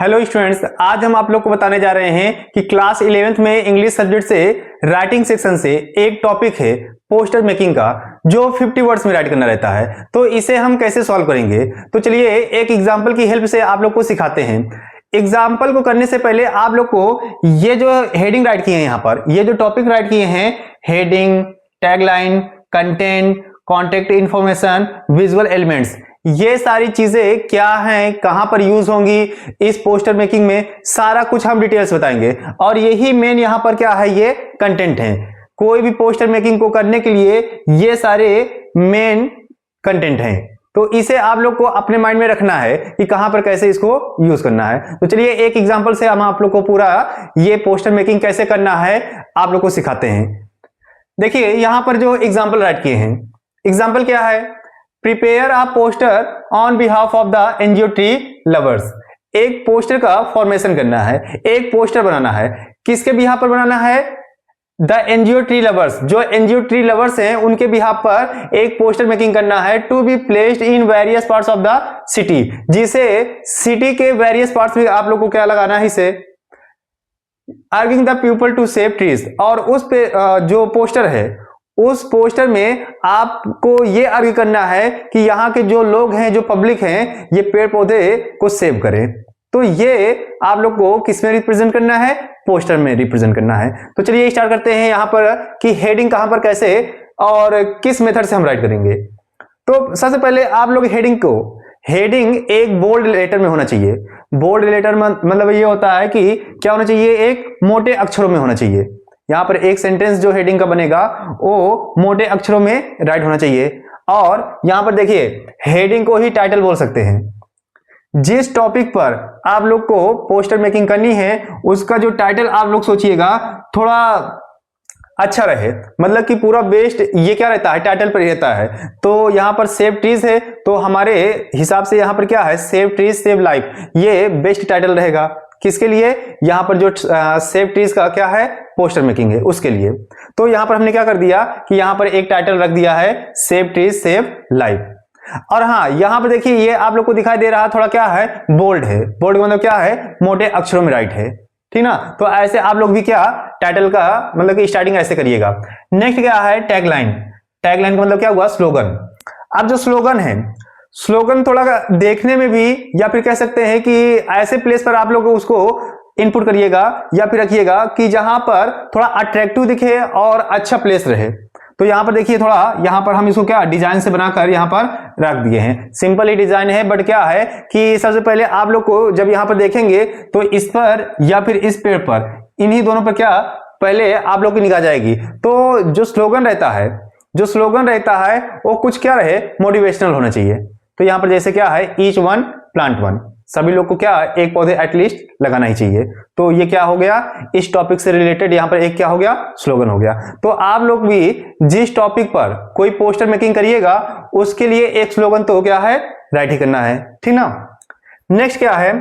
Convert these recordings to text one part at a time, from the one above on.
Hello students, आज हम आप लोग को बताने जा रहे हैं कि क्लास 11th में इंग्लिश सब्जेक्ट से राइटिंग सेक्शन से एक टॉपिक है पोस्टर मेकिंग का, जो 50 वर्ड्स में राइट करना रहता है। तो इसे हम कैसे सॉल्व करेंगे, तो चलिए एक एग्जांपल की हेल्प से आप लोग को सिखाते हैं। एग्जाम्पल को करने से पहले आप लोग को ये जो हेडिंग राइट किए हैं, यहाँ पर ये जो टॉपिक राइट किए हैं, heading, tagline, content, contact information, visual elements, ये सारी चीजें क्या हैं, कहां पर यूज होंगी इस पोस्टर मेकिंग में, सारा कुछ हम डिटेल्स बताएंगे। और यही मेन यहां पर क्या है, ये कंटेंट है। कोई भी पोस्टर मेकिंग को करने के लिए ये सारे मेन कंटेंट हैं, तो इसे आप लोग को अपने माइंड में रखना है कि कहां पर कैसे इसको यूज करना है। तो चलिए एक एग्जांपल से हम आप लोग को पूरा ये पोस्टर मेकिंग कैसे करना है आप लोग को सिखाते हैं। देखिए यहां पर जो एग्जांपल राइट किए हैं, एग्जांपल क्या है, prepare a poster on behalf of the NGO tree lovers. एक पोस्टर का फॉर्मेशन करना है, एक पोस्टर बनाना है, किसके बिहाफ पर बनाना है, द एनजीओ ट्री लवर्स। जो एनजीओ ट्री लवर्स हैं उनके बिहाफ पर एक पोस्टर मेकिंग करना है, to be placed in various parts of the city, जिसे सिटी के वेरियस पार्ट्स में आप लोग को क्या लगाना है, इसे urging the people to save trees. और उस पे जो पोस्टर है, उस पोस्टर में आपको ये अर्ग करना है कि यहाँ के जो लोग हैं, जो पब्लिक हैं, ये पेड़ पौधे को सेव करें। तो ये आप लोग को किस में रिप्रेजेंट करना है, पोस्टर में रिप्रेजेंट करना है। तो चलिए स्टार्ट करते हैं यहाँ पर कि हेडिंग कहां पर कैसे और किस मेथड से हम राइट करेंगे। तो सबसे पहले आप लोग हेडिंग एक बोल्ड लेटर में होना चाहिए। बोल्ड लेटर मतलब ये होता है कि क्या होना चाहिए, एक मोटे अक्षरों में होना चाहिए। यहां पर एक सेंटेंस जो हेडिंग का बनेगा वो मोटे अक्षरों में राइट होना चाहिए। और यहां पर देखिए हेडिंग को ही टाइटल बोल सकते हैं। जिस टॉपिक पर आप लोग को पोस्टर मेकिंग करनी है उसका जो टाइटल आप लोग सोचिएगा थोड़ा अच्छा रहे, मतलब कि पूरा बेस्ड ये क्या रहता है, टाइटल पर रहता है। तो यहां पर सेव ट्रीज है, तो हमारे हिसाब से यहां पर क्या है, सेव ट्रीज सेव लाइफ, ये बेस्ट टाइटल रहेगा। किसके लिए, यहां पर जो सेव ट्रीज का क्या है, पोस्टर मेकिंग है, उसके लिए। तो यहां पर हमने क्या कर दिया कि यहां पर एक टाइटल रख दिया है, सेव ट्रीज सेव लाइफ। और हाँ, यहां पर देखिए ये आप लोग को दिखाई दे रहा है, थोड़ा क्या है, बोल्ड है। बोल्ड का मतलब क्या है, मोटे अक्षरों में राइट है, ठीक ना। तो ऐसे आप लोग भी क्या टाइटल का मतलब कि स्टार्टिंग ऐसे करिएगा। नेक्स्ट क्या है, टैगलाइन। टैगलाइन का मतलब क्या हुआ, स्लोगन। अब जो स्लोगन है, स्लोगन थोड़ा देखने में भी, या फिर कह सकते हैं कि ऐसे प्लेस पर आप लोग उसको इनपुट करिएगा या फिर रखिएगा कि जहां पर थोड़ा अट्रैक्टिव दिखे और अच्छा प्लेस रहे। तो यहां पर देखिए थोड़ा, यहां पर हम इसको क्या डिजाइन से बनाकर यहां पर रख दिए हैं। सिंपल ही डिजाइन है, बट क्या है कि सबसे पहले आप लोग को जब यहां पर देखेंगे तो इस पर या फिर इस पेड़ पर, इन्हीं दोनों पर क्या पहले आप लोग की निगाह जाएगी। तो जो स्लोगन रहता है वो कुछ क्या रहे, मोटिवेशनल होना चाहिए। तो यहां पर जैसे क्या है, ईच वन प्लांट वन, सभी लोग को क्या एक पौधे एटलीस्ट लगाना ही चाहिए। तो ये क्या हो गया, इस टॉपिक से रिलेटेड यहां पर एक क्या हो गया, स्लोगन हो गया। तो आप लोग भी जिस टॉपिक पर कोई पोस्टर मेकिंग करिएगा उसके लिए एक स्लोगन तो क्या है, राइट ही करना है, ठीक ना। नेक्स्ट क्या है,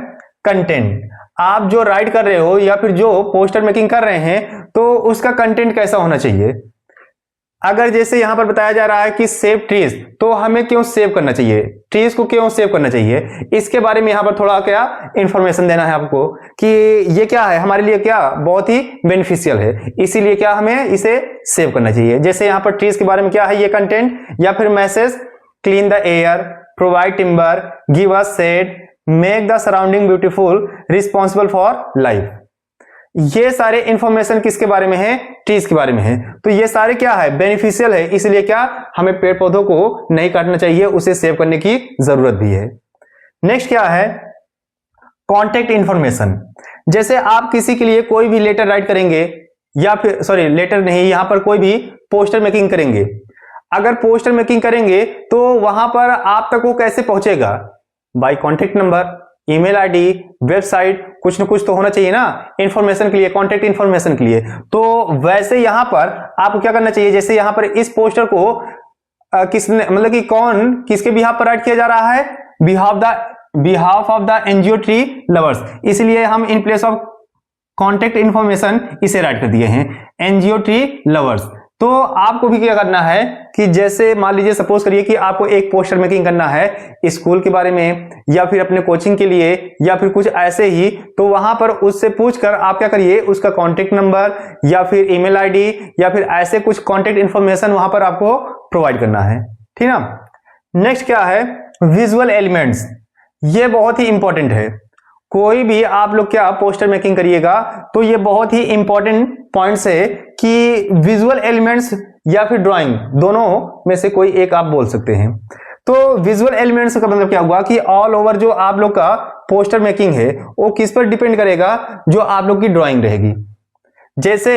कंटेंट। आप जो राइट कर रहे हो या फिर जो पोस्टर मेकिंग कर रहे हैं तो उसका कंटेंट कैसा होना चाहिए। अगर जैसे यहां पर बताया जा रहा है कि सेव ट्रीज, तो हमें क्यों सेव करना चाहिए, ट्रीज को क्यों सेव करना चाहिए, इसके बारे में यहां पर थोड़ा क्या इंफॉर्मेशन देना है आपको कि ये क्या है, हमारे लिए क्या बहुत ही बेनिफिशियल है, इसीलिए क्या हमें इसे सेव करना चाहिए। जैसे यहां पर ट्रीज के बारे में क्या है, ये कंटेंट या फिर message, clean the air, provide timber, give us shade, make the surrounding beautiful, responsible for life. ये सारे इंफॉर्मेशन किसके बारे में है, ट्रीज के बारे में है। तो ये सारे क्या है, बेनिफिशियल है, इसलिए क्या हमें पेड़ पौधों को नहीं काटना चाहिए, उसे सेव करने की जरूरत भी है। नेक्स्ट क्या है, कॉन्टेक्ट इंफॉर्मेशन। जैसे आप किसी के लिए कोई भी लेटर राइट करेंगे, या फिर लेटर नहीं, यहां पर कोई भी पोस्टर मेकिंग करेंगे। अगर पोस्टर मेकिंग करेंगे तो वहां पर आप तक वो कैसे पहुंचेगा, by contact number, email ID, website, कुछ न कुछ तो होना चाहिए ना इंफॉर्मेशन के लिए, कॉन्टेक्ट इंफॉर्मेशन के लिए। तो वैसे यहां पर आपको क्या करना चाहिए, जैसे यहां पर इस पोस्टर को किसने मतलब कि कौन किसके बिहाफ पर राइट किया जा रहा है, behalf of the NGO tree lovers, इसलिए हम in place of contact information इसे राइट कर दिए हैं, एनजीओ ट्री लवर्स। तो आपको भी क्या करना है कि जैसे मान लीजिए सपोज करिए कि आपको एक पोस्टर मेकिंग करना है स्कूल के बारे में या फिर अपने कोचिंग के लिए या फिर कुछ ऐसे ही, तो वहां पर उससे पूछकर आप क्या करिए, उसका कॉन्टेक्ट नंबर या फिर ईमेल आईडी या फिर ऐसे कुछ कॉन्टेक्ट इंफॉर्मेशन वहां पर आपको प्रोवाइड करना है, ठीक ना। नेक्स्ट क्या है, विजुअल एलिमेंट्स। ये बहुत ही इंपॉर्टेंट है। कोई भी आप लोग क्या पोस्टर मेकिंग करिएगा तो ये बहुत ही इंपॉर्टेंट पॉइंट्स है कि विजुअल एलिमेंट्स या फिर ड्राइंग, दोनों में से कोई एक आप बोल सकते हैं। तो विजुअल एलिमेंट्स का मतलब क्या हुआ कि ऑल ओवर जो आप लोग का पोस्टर मेकिंग है वो किस पर डिपेंड करेगा, जो आप लोग की ड्राइंग रहेगी। जैसे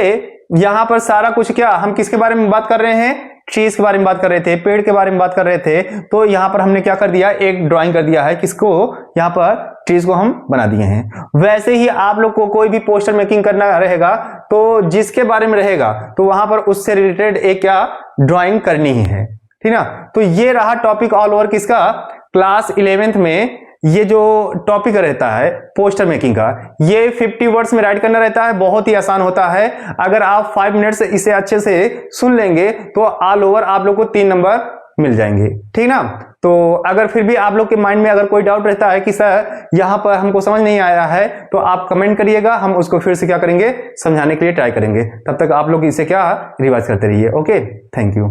यहां पर सारा कुछ क्या, हम किसके बारे में बात कर रहे हैं, ट्रीज के बारे में बात कर रहे थे, पेड़ के बारे में बात कर रहे थे, तो यहां पर हमने क्या कर दिया, एक ड्राइंग कर दिया है, किसको, यहां पर ट्रीज को हम बना दिए हैं। वैसे ही आप लोग को कोई भी पोस्टर मेकिंग करना रहेगा तो जिसके बारे में रहेगा तो वहां पर उससे रिलेटेड एक क्या ड्राइंग करनी ही है, ठीक ना। तो ये रहा टॉपिक ऑल ओवर किसका, क्लास 11th में ये जो टॉपिक रहता है पोस्टर मेकिंग का, ये 50 वर्ड्स में राइट करना रहता है, बहुत ही आसान होता है। अगर आप 5 मिनट से इसे अच्छे से सुन लेंगे तो ऑल ओवर आप लोग को 3 नंबर मिल जाएंगे, ठीक ना। तो अगर फिर भी आप लोग के माइंड में अगर कोई डाउट रहता है कि सर यहां पर हमको समझ नहीं आया है, तो आप कमेंट करिएगा, हम उसको फिर से क्या करेंगे, समझाने के लिए ट्राई करेंगे। तब तक आप लोग इसे क्या रिवाइज करते रहिए। Okay, thank you.